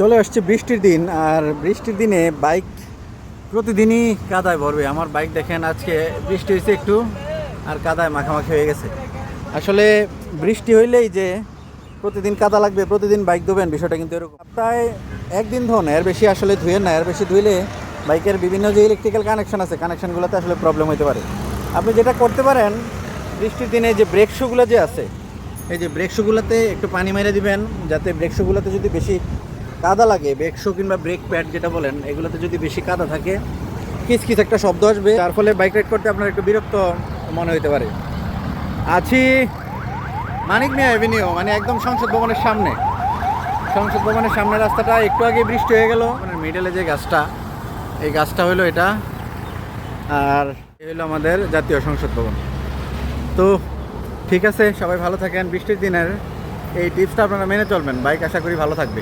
চলে আসছে বৃষ্টির দিন, আর বৃষ্টির দিনে বাইক প্রতিদিনই কাদায় ভরবে। আমার বাইক দেখেন, আজকে বৃষ্টি হয়েছে একটু আর কাদায় মাখামাখি হয়ে গেছে। আসলে বৃষ্টি হইলেই যে প্রতিদিন কাদা লাগবে, প্রতিদিন বাইক ধোবেন, বিষয়টা কিন্তু এরকম। সপ্তাহে একদিন ধোন, এর বেশি আসলে ধুয়েন না। এর বেশি ধুইলে বাইকের বিভিন্ন যে ইলেকট্রিক্যাল কানেকশন আছে, কানেকশনগুলোতে আসলে প্রবলেম হতে পারে। আপনি যেটা করতে পারেন, বৃষ্টির দিনে যে ব্রেক শুগুলো যে আছে, এই যে ব্রেক শুগুলোতে একটু পানি মেরে দিবেন, যাতে ব্রেক শুগুলোতে যদি বেশি কাদা লাগে, ব্রেক শু কিংবা ব্রেক প্যাড যেটা বলেন, এগুলোতে যদি বেশি কাদা থাকে, কিচকিচ একটা শব্দ আসবে, তার ফলে বাইক রাইড করতে আপনার একটু বিরক্ত মনে হতে পারে। আছি মানিক মিয়া অ্যাভিনিউ, মানে একদম সংসদ ভবনের সামনে। সংসদ ভবনের সামনে রাস্তাটা একটু আগে বৃষ্টি হয়ে গেল। মানে মিডলে যে গাছটা, এই গাছটা হলো এটা, আর এই হলো আমাদের জাতীয় সংসদ ভবন। তো ঠিক আছে, সবাই ভালো থাকেন। বৃষ্টির দিনের এই টিপসটা আপনারা মেনে চলবেন, বাইক আশা করি ভালো থাকবে।